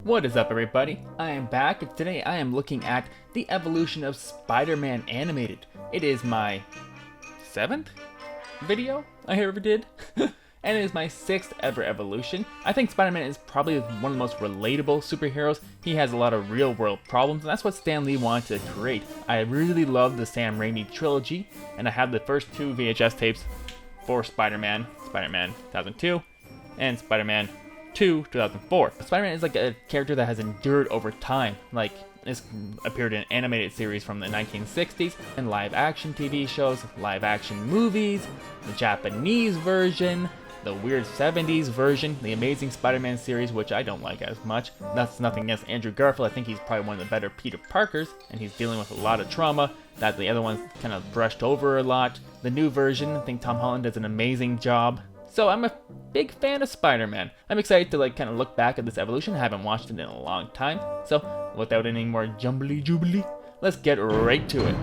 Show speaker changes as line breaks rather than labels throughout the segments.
What is up, everybody? I am back, and today I am looking at the evolution of Spider-Man animated. It is my 7th video I ever did, and it is my 6th ever evolution. I think Spider-Man is probably one of the most relatable superheroes. He has a lot of real-world problems, and that's what Stan Lee wanted to create. I really love the Sam Raimi trilogy, and I have the first 2 VHS tapes for Spider-Man 2002, and Spider-Man 2, 2004. Spider-Man is like a character that has endured over time. Like, it's appeared in animated series from the 1960s, and live action TV shows, live action movies, the Japanese version, the weird 70s version, the Amazing Spider-Man series, which I don't like as much. That's nothing against Andrew Garfield. I think he's probably one of the better Peter Parkers, and he's dealing with a lot of trauma that the other ones kind of brushed over a lot. The new version, I think Tom Holland does an amazing job. So I'm a big fan of Spider-Man. I'm excited to kind of look back at this evolution. I haven't watched it in a long time. So without any more jumbly jubilee, let's get right to it.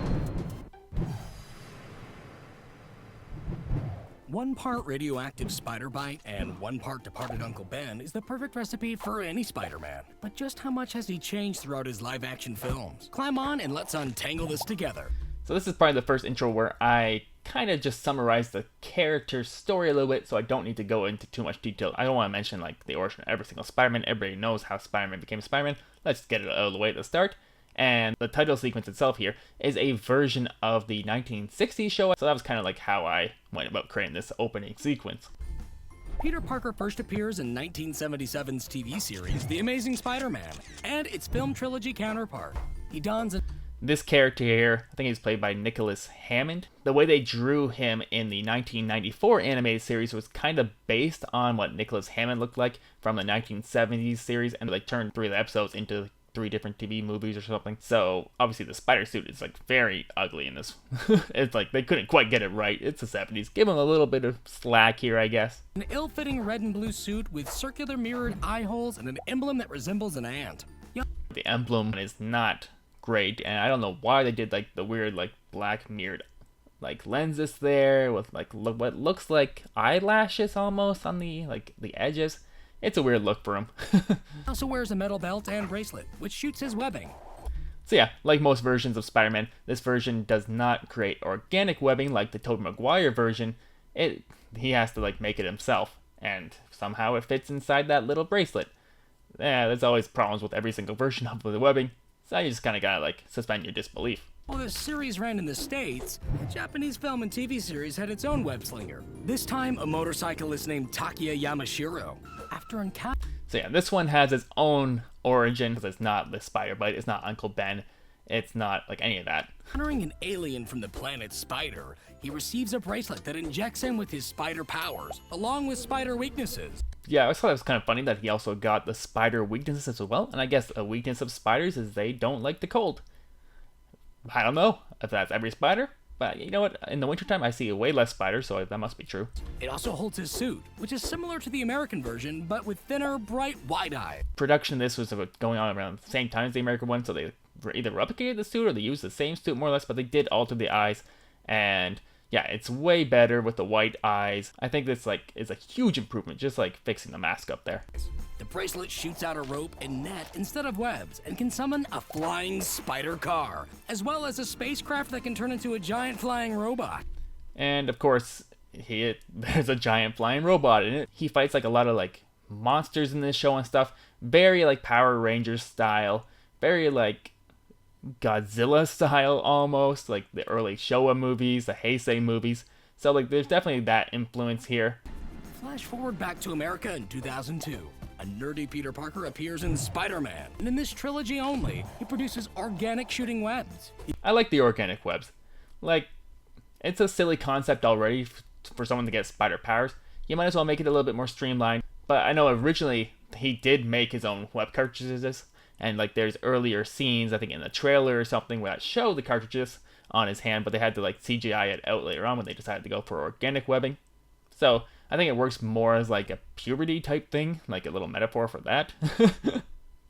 1 part radioactive spider bite and 1 part departed Uncle Ben is the perfect recipe for any Spider-Man. But just how much has he changed throughout his live-action films? Climb on and let's untangle this together.
So this is probably the first intro where I kind of just summarize the character's story a little bit, so I don't need to go into too much detail. I don't want to mention like the origin of every single Spider-Man. Everybody knows how Spider-Man became Spider-Man. Let's get it out of the way at the start. And the title sequence itself here is a version of the 1960s show, so that was kind of like how I went about creating this opening sequence.
Peter Parker first appears in 1977's TV series, The Amazing Spider-Man, and its film trilogy counterpart. He dons a
This character here, I think he's played by Nicholas Hammond. The way they drew him in the 1994 animated series was kind of based on what Nicholas Hammond looked like from the 1970s series, and they turned 3 of the episodes into 3 different TV movies or something. So obviously the spider suit is like very ugly in this. It's like they couldn't quite get it right. It's the 70s. Give him a little bit of slack here, I guess.
an ill-fitting red and blue suit with circular mirrored eye holes and an emblem that resembles an ant.
The emblem is not great, and I don't know why they did like the weird like black mirrored like lenses there with like what looks like eyelashes almost on the edges. It's a weird look for him.
He also wears a metal belt and bracelet, which shoots his webbing.
So yeah, like most versions of Spider-Man, this version does not create organic webbing like the Tobey Maguire version. He has to like make it himself, and somehow it fits inside that little bracelet. Yeah, there's always problems with every single version of the webbing. So you just kind of gotta like suspend your disbelief.
While this series ran in the States, the Japanese film and TV series had its own web slinger. This time, a motorcyclist named Takia Yamashiro. After encountering
So yeah, this one has its own origin, because it's not the spider bite, it's not Uncle Ben, it's not like any of that.
an alien from the planet Spider, he receives a bracelet that injects him with his spider powers, along with spider weaknesses.
Yeah, I always thought it was kind of funny that he also got the spider weaknesses as well, and I guess a weakness of spiders is they don't like the cold. I don't know if that's every spider, but you know what? In the wintertime, I see way less spiders, so that must be true.
It also holds his suit, which is similar to the American version, but with thinner, bright, wide eyes.
Production of this was going on around the same time as the American one, so they either replicated the suit or they used the same suit more or less, but they did alter the eyes, and yeah, it's way better with the white eyes. I think this is a huge improvement, just like fixing the mask up there.
The bracelet shoots out a rope and net instead of webs and can summon a flying spider car, as well as a spacecraft that can turn into a giant flying robot.
And of course, there's a giant flying robot in it. He fights like a lot of like monsters in this show and stuff. Very like Power Rangers style. Very like Godzilla style almost. Like the early Showa movies, the Heisei movies. So like there's definitely that influence here.
Flash forward back to America in 2002. A nerdy Peter Parker appears in Spider-Man, and in this trilogy only, he produces organic shooting webs.
I like the organic webs. Like, it's a silly concept already for someone to get spider powers. You might as well make it a little bit more streamlined. But I know originally he did make his own web cartridges, and like there's earlier scenes, I think in the trailer or something, where that show the cartridges on his hand, but they had to like CGI it out later on when they decided to go for organic webbing. So I think it works more as like a puberty type thing, like a little metaphor for that.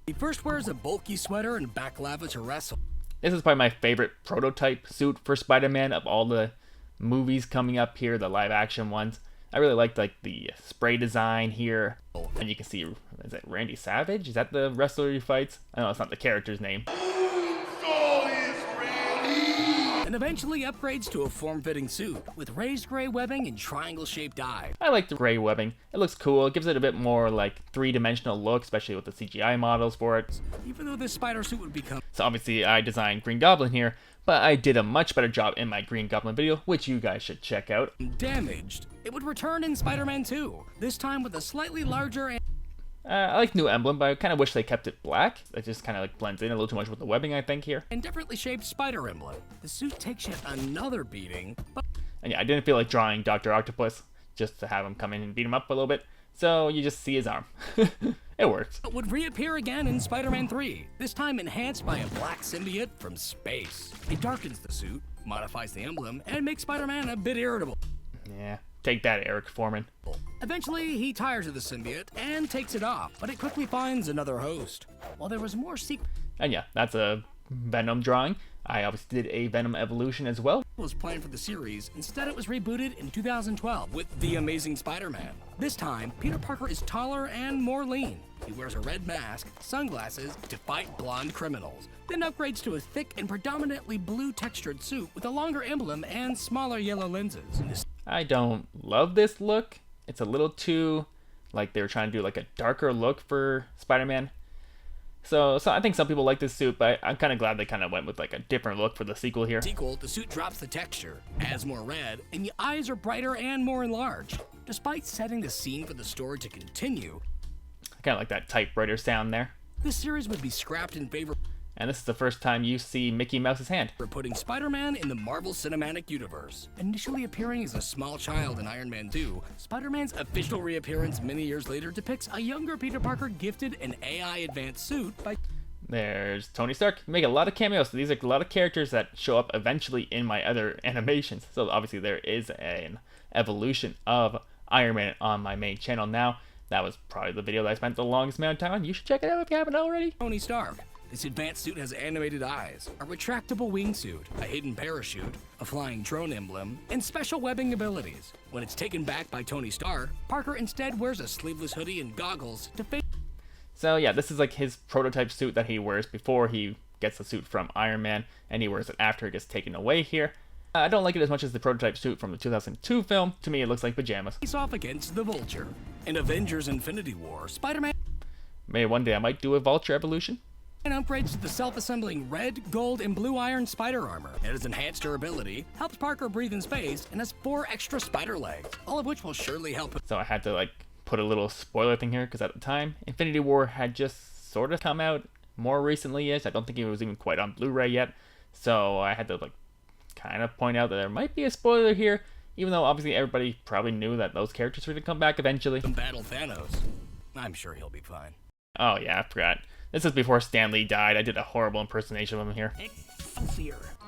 He first wears a bulky sweater and baklava to wrestle.
This is probably my favorite prototype suit for Spider-Man of all the movies coming up here, the live action ones. I really like the spray design here, and you can see is it Randy Savage? Is that the wrestler he fights? I know it's not the character's name.
And eventually upgrades to a form-fitting suit with raised gray webbing and triangle-shaped eyes.
I like the gray webbing. It looks cool. It gives it a bit more like three-dimensional look, especially with the CGI models for it.
Even though this spider suit would become...
So obviously I designed Green Goblin here, but I did a much better job in my Green Goblin video, which you guys should check out.
damaged, it would return in Spider-Man 2, this time with a slightly larger and...
I like the new emblem, but I kind of wish they kept it black. It just kind of like blends in a little too much with the webbing, I think, here.
and differently shaped spider emblem. The suit takes yet another beating, but
And yeah, I didn't feel like drawing Dr. Octopus just to have him come in and beat him up a little bit. So you just see his arm. It works.
would reappear again in Spider-Man 3, this time enhanced by a black symbiote from space. It darkens the suit, modifies the emblem, and makes Spider-Man a bit irritable.
Yeah, take that, Eric Foreman.
Eventually, he tires of the symbiote and takes it off, but it quickly finds another host. While there was more
And yeah, that's a Venom drawing. I obviously did a Venom evolution as well.
was planned for the series, instead it was rebooted in 2012 with The Amazing Spider-Man. This time, Peter Parker is taller and more lean. He wears a red mask, sunglasses to fight blonde criminals, then upgrades to a thick and predominantly blue textured suit with a longer emblem and smaller yellow lenses.
I don't love this look. It's a little too, like they were trying to do like a darker look for Spider-Man. So I think some people like this suit, but I'm kind of glad they kind of went with like a different look for the sequel here.
The suit drops the texture, adds more red, and the eyes are brighter and more enlarged. Despite setting the scene for the story to continue,
I kind of like that typewriter sound there.
this series would be scrapped in favor
And this is the first time you see Mickey Mouse's hand.
for putting Spider-Man in the Marvel Cinematic Universe. Initially appearing as a small child in Iron Man 2, Spider-Man's official reappearance many years later depicts a younger Peter Parker gifted an AI advanced suit by...
There's Tony Stark. You make a lot of cameos. So these are a lot of characters that show up eventually in my other animations. So obviously there is an evolution of Iron Man on my main channel now. That was probably the video that I spent the longest amount of time on. You should check it out if you haven't already.
Tony Stark. This advanced suit has animated eyes, a retractable wingsuit, a hidden parachute, a flying drone emblem, and special webbing abilities. When it's taken back by Tony Stark, Parker instead wears a sleeveless hoodie and goggles to face...
So yeah, this is like his prototype suit that he wears before he gets the suit from Iron Man, and he wears it after it gets taken away here. I don't like it as much as the prototype suit from the 2002 film. To me, it looks like pajamas.
face off against the Vulture. In Avengers Infinity War, Spider-Man
Maybe one day I might do a Vulture evolution.
upgrades to the self-assembling red, gold, and blue iron spider armor. It has enhanced durability, helps Parker breathe in space, and has 4 extra spider legs, all of which will surely help.
So I had to like put a little spoiler thing here because at the time, Infinity War had just sort of come out more recently-ish. I don't think it was even quite on Blu-ray yet. So I had to like kind of point out that there might be a spoiler here, even though obviously everybody probably knew that those characters were going to come back eventually.
Battle Thanos. I'm sure he'll be fine.
Oh yeah, I forgot. This is before Stan Lee died. I did a horrible impersonation of him here.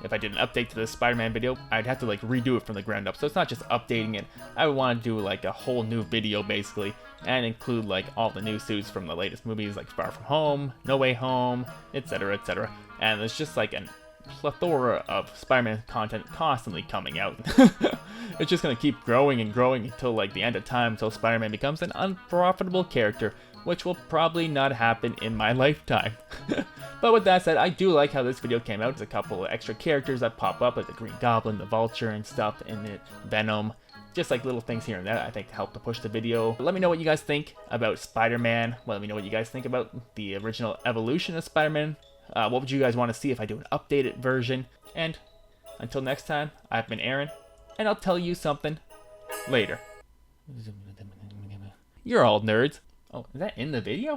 If I did an update to this Spider-Man video, I'd have to like redo it from the ground up. So it's not just updating it. I would want to do like a whole new video basically, and include like all the new suits from the latest movies like Far From Home, No Way Home, etc, etc. And it's just like a plethora of Spider-Man content constantly coming out. It's just gonna keep growing and growing until like the end of time, until Spider-Man becomes an unprofitable character, which will probably not happen in my lifetime. But with that said, I do like how this video came out. There's a couple of extra characters that pop up, like the Green Goblin, the Vulture, and stuff in it, Venom. Just like little things here and there, I think, to help to push the video. But let me know what you guys think about Spider-Man. Let me know what you guys think about the original evolution of Spider-Man. What would you guys want to see if I do an updated version? And until next time, I've been Aaron, and I'll tell you something later. You're all nerds. Oh, is that in the video?